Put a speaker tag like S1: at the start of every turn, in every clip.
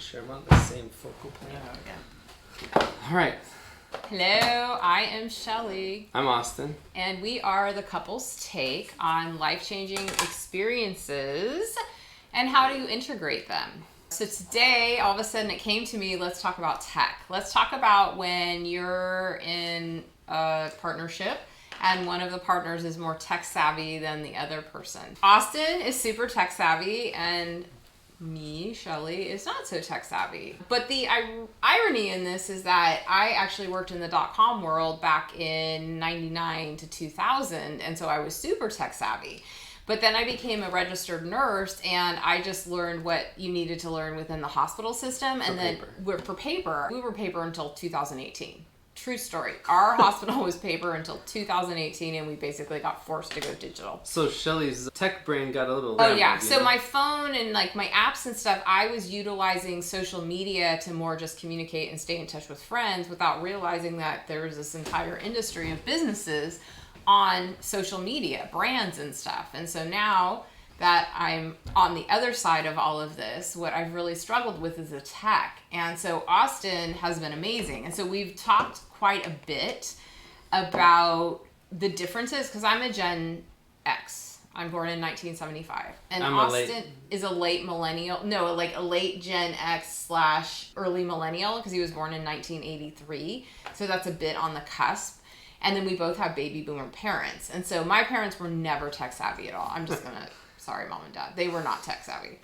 S1: sure I'm on the same focal point.
S2: Oh, yeah.
S1: All right.
S2: Hello, I am Shelley.
S1: I'm Austin.
S2: And we are the couple's take on life-changing experiences and how do you integrate them. So today, all of a sudden it came to me, let's talk about tech. Let's talk about when you're in a partnership and one of the partners is more tech savvy than the other person. Austin is super tech savvy and me, Shelley, is not so tech savvy. But the irony in this is that I actually worked in the .com world back in 99 to 2000, and so I was super tech savvy. But then I became a registered nurse, and I just learned what you needed to learn within the hospital system. And then for paper, we were paper until 2018. True story. Our hospital was paper until 2018, and we basically got forced to go digital.
S1: So Shelley's tech brain got a little
S2: rambled, yeah. So my phone and like my apps and stuff, I was utilizing social media to more just communicate and stay in touch with friends without realizing that there's this entire industry of businesses on social media, brands and stuff. And so now that I'm on the other side of all of this, what I've really struggled with is the tech. And so Austin has been amazing. And so we've talked quite a bit about the differences because I'm a Gen X. I'm born in 1975. And Austin is a late millennial. No, like a late Gen X / early millennial because he was born in 1983. So that's a bit on the cusp. And then we both have baby boomer parents. And so my parents were never tech savvy at all. I'm just going to... Sorry, Mom and Dad. They were not tech savvy.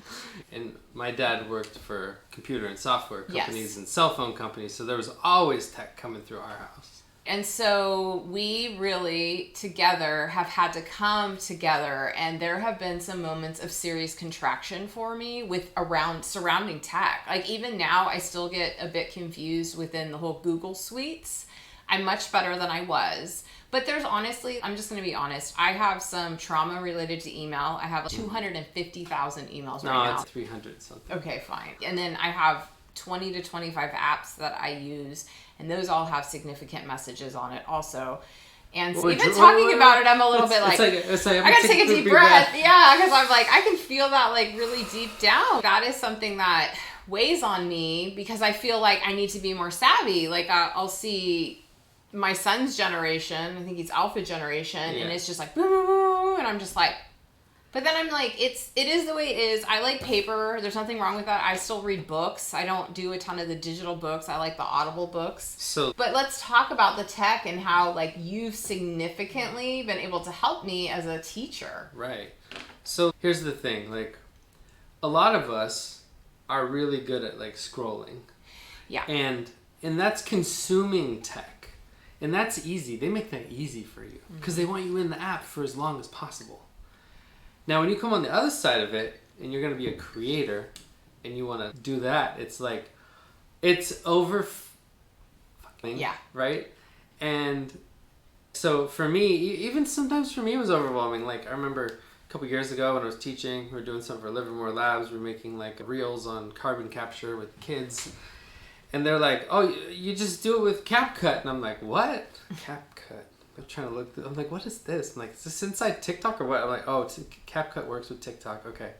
S1: And my dad worked for computer and software companies and cell phone companies, so there was always tech coming through our house.
S2: And so we really, together, have had to come together, and there have been some moments of serious contraction for me surrounding tech. Like, even now, I still get a bit confused within the whole Google suites. I'm much better than I was. But there's honestly, I'm just going to be honest, I have some trauma related to email. I have 250,000 emails right now.
S1: No, it's 300 something.
S2: Okay, fine. And then I have 20 to 25 apps that I use, and those all have significant messages on it also. And even talking about it, I'm a little bit like, I gotta take a deep breath. Yeah, because I'm like, I can feel that like really deep down. That is something that weighs on me because I feel like I need to be more savvy. Like I'll see my son's generation, I think he's alpha generation, and it's just like, boo, and I'm just like, but then I'm like, it is the way it is. I like paper. There's nothing wrong with that. I still read books. I don't do a ton of the digital books. I like the Audible books. But let's talk about the tech and how like you've significantly been able to help me as a teacher.
S1: Right. So here's the thing, like a lot of us are really good at like scrolling. Yeah. And that's consuming tech. And that's easy. They make that easy for you because they want you in the app for as long as possible. Now, when you come on the other side of it and you're going to be a creator and you want to do that, it's like, it's over fucking, right? And so for me, even sometimes for me, it was overwhelming. Like I remember a couple years ago when I was teaching, we were doing something for Livermore Labs. We were making like reels on carbon capture with kids. And they're like, oh, you just do it with CapCut. And I'm like, what? CapCut. I'm trying to look. I'm like, what is this? I'm like, is this inside TikTok or what? I'm like, oh, CapCut works with TikTok. Okay.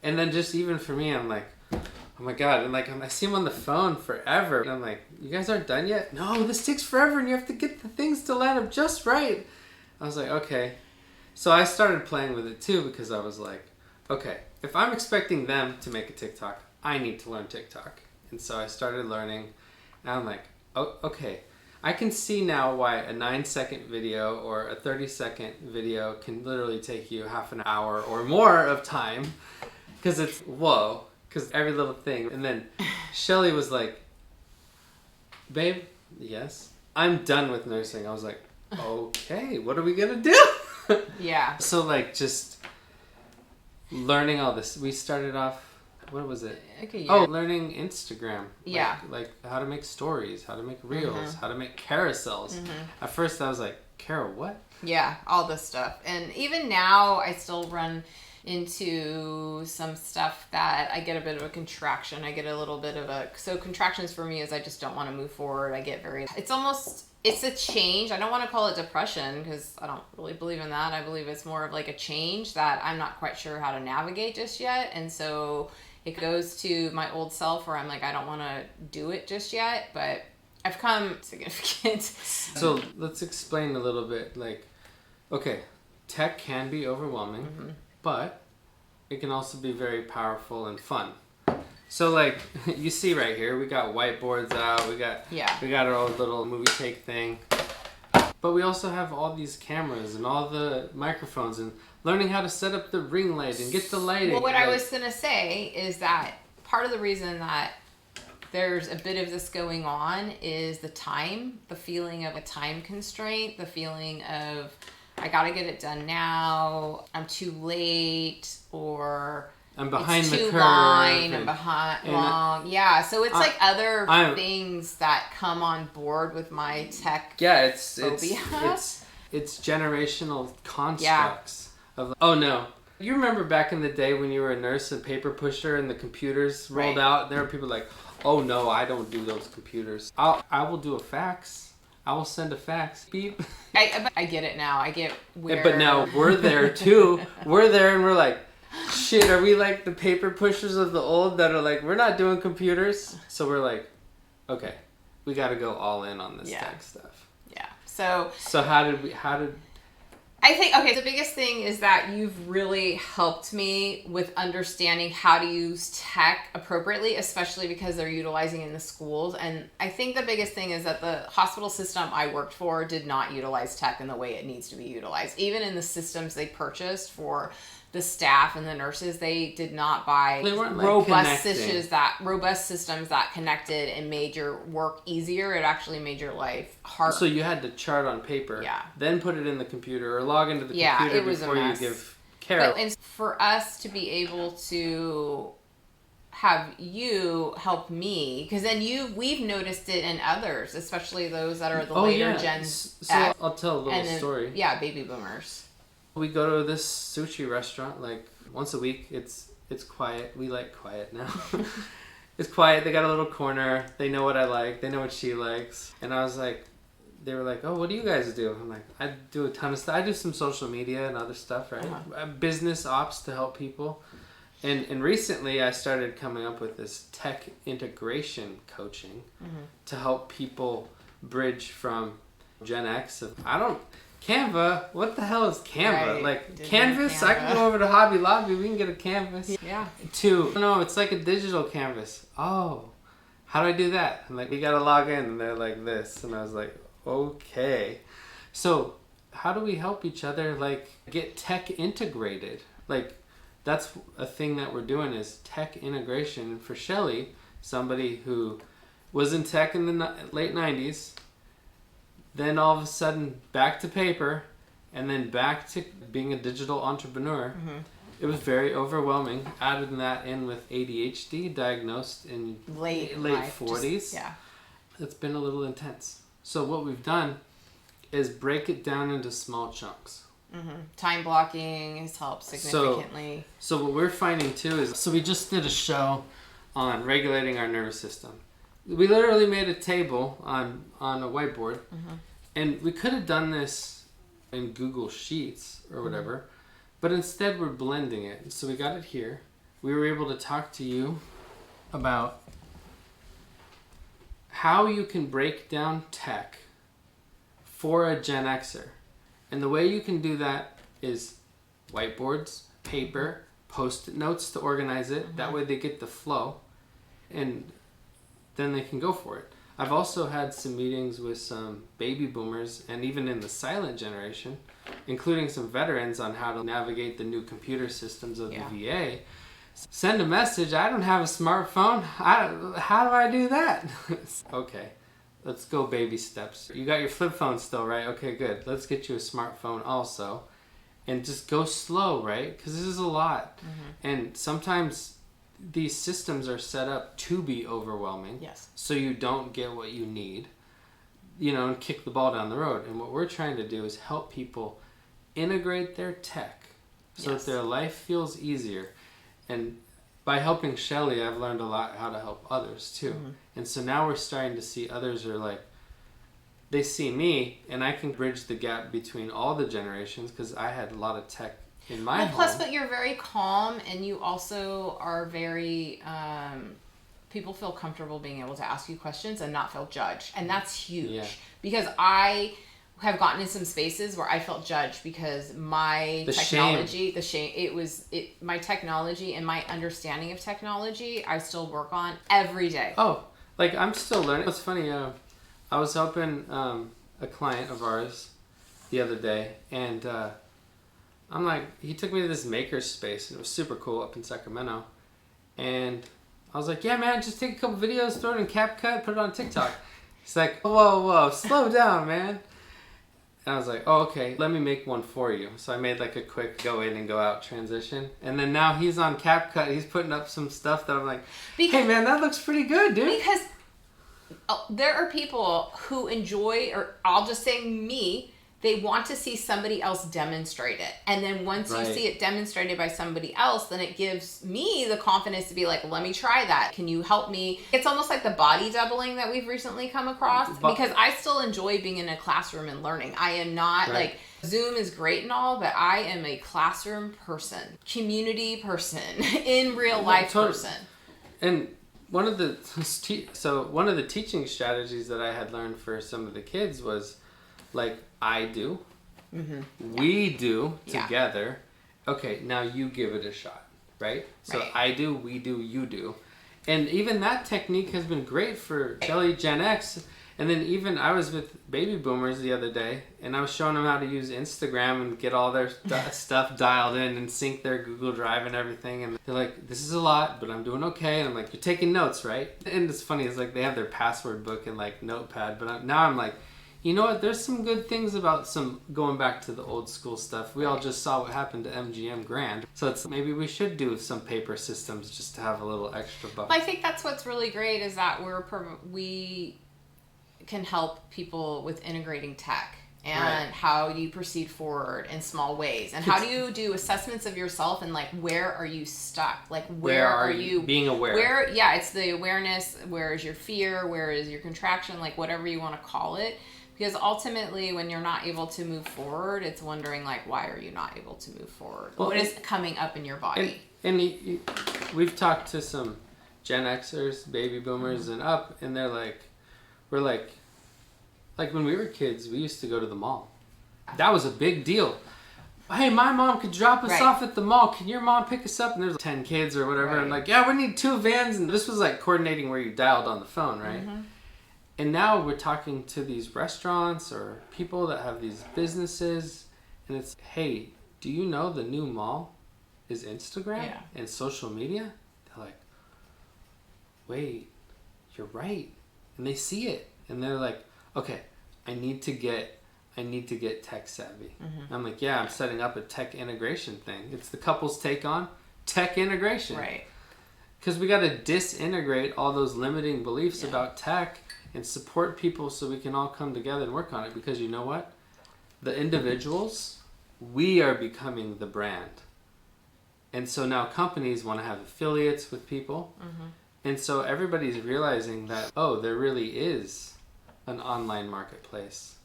S1: And then just even for me, I'm like, oh my God. And like, I see them on the phone forever. And I'm like, you guys aren't done yet? No, this takes forever and you have to get the things to line up just right. I was like, okay. So I started playing with it too because I was like, okay, if I'm expecting them to make a TikTok, I need to learn TikTok. And so I started learning, and I'm like, oh, okay, I can see now why a 9-second video or a 30-second video can literally take you half an hour or more of time, because it's, whoa, because every little thing. And then Shelley was like, babe, yes, I'm done with nursing. I was like, okay, what are we going to do?
S2: Yeah.
S1: So like just learning all this, we started off, what was it?
S2: Okay,
S1: oh, learning Instagram.
S2: Yeah.
S1: Like how to make stories, how to make reels, how to make carousels. At first I was like, Carol, what?
S2: Yeah, all this stuff. And even now I still run into some stuff that I get a bit of a contraction. I get a little bit of so contractions for me is I just don't want to move forward. I get it's a change. I don't want to call it depression because I don't really believe in that. I believe it's more of like a change that I'm not quite sure how to navigate just yet. And so It goes to my old self where I'm like, I don't want to do it just yet, but I've come significant.
S1: So let's explain a little bit. Like, okay, tech can be overwhelming, but it can also be very powerful and fun. So like you see right here, we got whiteboards out, we got our old little movie take thing. But we also have all these cameras and all the microphones and learning how to set up the ring light and get the lighting.
S2: Well, what I was going to say is that part of the reason that there's a bit of this going on is the time, the feeling of a time constraint, the feeling of I got to get it done now, I'm too late, or
S1: I'm behind the curve.
S2: I'm behind long. Yeah, so it's like other things that come on board with my tech phobia.
S1: It's generational constructs of, oh no. You remember back in the day when you were a nurse and paper pusher and the computers rolled out, there were people like, oh no, I don't do those computers. I will do a fax. I will send a fax. Beep.
S2: I get it now. I get where...
S1: But now we're there too. We're there and we're like, shit, are we like the paper pushers of the old that are like, we're not doing computers? So we're like, okay, we got to go all in on this tech stuff.
S2: Yeah. So
S1: how did
S2: I think, okay, the biggest thing is that you've really helped me with understanding how to use tech appropriately, especially because they're utilizing it in the schools. And I think the biggest thing is that the hospital system I worked for did not utilize tech in the way it needs to be utilized. Even in the systems they purchased for the staff and the nurses, they did not buy robust systems that connected and made your work easier. It actually made your life harder.
S1: So you had to chart on paper, then put it in the computer or log into the computer before you give care.
S2: And for us to be able to have you help me, because then we've noticed it in others, especially those that are the later gens.
S1: So I'll tell a little story.
S2: Yeah, baby boomers.
S1: We go to this sushi restaurant like once a week. It's quiet. We like quiet now. It's quiet. They got a little corner. They know what I like. They know what she likes. And I was like, they were like, oh, what do you guys do? I'm like, I do a ton of stuff. I do some social media and other stuff, right? Business ops to help people. And recently I started coming up with this tech integration coaching to help people bridge from Gen X of, Canva, what the hell is Canva?
S2: Right.
S1: Like, Canvas? I can go over to Hobby Lobby, we can get a canvas.
S2: Yeah.
S1: No, it's like a digital canvas. Oh, how do I do that? I'm like, you gotta log in, and they're like this. And I was like, okay. So, how do we help each other, like, get tech integrated? Like, that's a thing that we're doing is tech integration. For Shelley, somebody who was in tech in the late 90s, then all of a sudden back to paper, and then back to being a digital entrepreneur. It was very overwhelming. Adding that in with ADHD, diagnosed in late 40s. It's been a little intense. So what we've done is break it down into small chunks.
S2: Time blocking has helped significantly.
S1: So what we're finding too is, so we just did a show on regulating our nervous system. We literally made a table on a whiteboard, and we could have done this in Google Sheets or whatever, but instead we're blending it. So we got it here. We were able to talk to you about how you can break down tech for a Gen Xer. And the way you can do that is whiteboards, paper, post-it notes to organize it. That way they get the flow, and then they can go for it. I've also had some meetings with some baby boomers and even in the silent generation, including some veterans, on how to navigate the new computer systems of the VA. Send a message, I don't have a smartphone. How do I do that? Okay, let's go baby steps. You got your flip phone still, right? Okay, good. Let's get you a smartphone also. And just go slow, right? Because this is a lot. And sometimes these systems are set up to be overwhelming.
S2: Yes.
S1: So you don't get what you need, and kick the ball down the road. And what we're trying to do is help people integrate their tech so that their life feels easier. And by helping Shelley, I've learned a lot how to help others too. And so now we're starting to see others are like, they see me and I can bridge the gap between all the generations, because I had a lot of tech in my home.
S2: Plus, but you're very calm, and you also are very, people feel comfortable being able to ask you questions and not feel judged. And that's huge. Because I have gotten in some spaces where I felt judged because my technology, my technology and my understanding of technology, I still work on every day.
S1: Oh, like I'm still learning. It's funny. I was helping a client of ours the other day, and I'm like, he took me to this maker space, and it was super cool up in Sacramento. And I was like, yeah, man, just take a couple videos, throw it in CapCut, put it on TikTok. He's like, whoa, slow down, man. And I was like, oh, okay, let me make one for you. So I made like a quick go in and go out transition. And then now he's on CapCut. He's putting up some stuff that I'm like, hey, man, that looks pretty good, dude.
S2: Because there are people who enjoy, or I'll just say me, they want to see somebody else demonstrate it. And then once you see it demonstrated by somebody else, then it gives me the confidence to be like, let me try that. Can you help me? It's almost like the body doubling that we've recently come across, because I still enjoy being in a classroom and learning. I am not like, Zoom is great and all, but I am a classroom person, community person, in real life person.
S1: And one of the teaching strategies that I had learned for some of the kids was like, I do, we do together. Okay, now you give it a shot, right? So I do, we do, you do. And even that technique has been great for Shelley Gen X. And then even I was with baby boomers the other day, and I was showing them how to use Instagram and get all their stuff dialed in and sync their Google Drive and everything. And they're like, this is a lot, but I'm doing okay. And I'm like, you're taking notes, right? And it's funny, it's like they have their password book and like notepad, but now I'm like, you know what? There's some good things about some going back to the old school stuff. We all just saw what happened to MGM Grand. So it's maybe we should do some paper systems just to have a little extra buffer.
S2: I think that's what's really great is that we can help people with integrating tech and how you proceed forward in small ways. And how do you do assessments of yourself and like, where are you stuck? Like, where are you
S1: being aware?
S2: It's the awareness. Where is your fear? Where is your contraction? Like, whatever you want to call it. Because ultimately, when you're not able to move forward, it's wondering, like, why are you not able to move forward? Well, what is coming up in your body?
S1: And we've talked to some Gen Xers, baby boomers, and up, and they're like, we're like when we were kids, we used to go to the mall. That was a big deal. Hey, my mom could drop us off at the mall. Can your mom pick us up? And there's 10 kids or whatever. And like, yeah, we need 2 vans. And this was like coordinating where you dialed on the phone, right? Mm-hmm. And now we're talking to these restaurants or people that have these businesses, and it's, hey, do you know the new mall is Instagram and social media? They're like, wait, you're right. And they see it, and they're like, okay, I need to get tech savvy. Mm-hmm. I'm like, yeah, I'm setting up a tech integration thing. It's the couple's take on tech integration.
S2: Right.
S1: Because we got to disintegrate all those limiting beliefs about tech and support people so we can all come together and work on it. Because you know what? The individuals, we are becoming the brand. And so now companies want to have affiliates with people. Mm-hmm. And so everybody's realizing that, oh, there really is an online marketplace.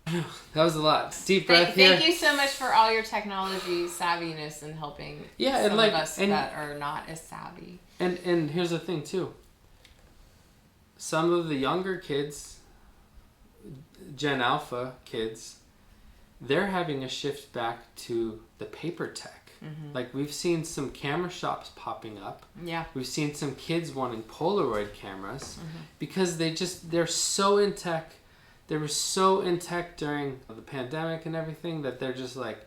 S1: That was a lot. Deep breath here.
S2: Thank you so much for all your technology savviness and helping some of us that are not as savvy.
S1: And here's the thing, too. Some of the younger kids, Gen Alpha kids, they're having a shift back to the paper tech. Mm-hmm. Like, we've seen some camera shops popping up. Yeah. We've seen some kids wanting Polaroid cameras because they're so in tech. They were so in tech during the pandemic and everything that they're just like,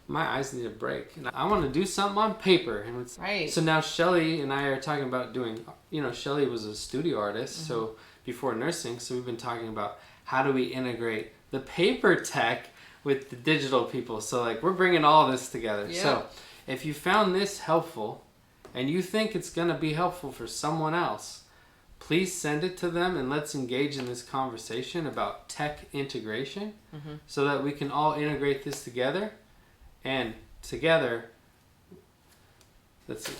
S1: my eyes need a break. And I want to do something on paper. And so now Shelley and I are talking about doing, Shelley was a studio artist, so before nursing, so we've been talking about how do we integrate the paper tech with the digital people. So like, we're bringing all this together. Yeah. So if you found this helpful and you think it's going to be helpful for someone else, please send it to them and let's engage in this conversation about tech integration so that we can all integrate this together. And together, let's see,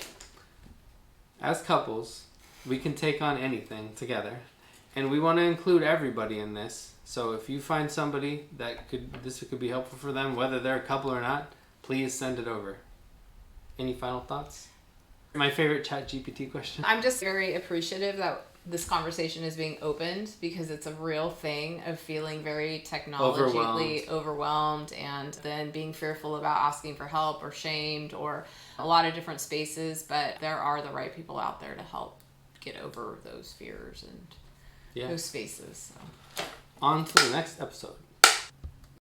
S1: as couples, we can take on anything together. And we want to include everybody in this. So if you find somebody that this could be helpful for them, whether they're a couple or not, please send it over. Any final thoughts? My favorite ChatGPT question.
S2: I'm just very appreciative that this conversation is being opened, because it's a real thing of feeling very technologically overwhelmed and then being fearful about asking for help or shamed or a lot of different spaces. But there are the right people out there to help get over those fears and those spaces. So.
S1: On to the next episode.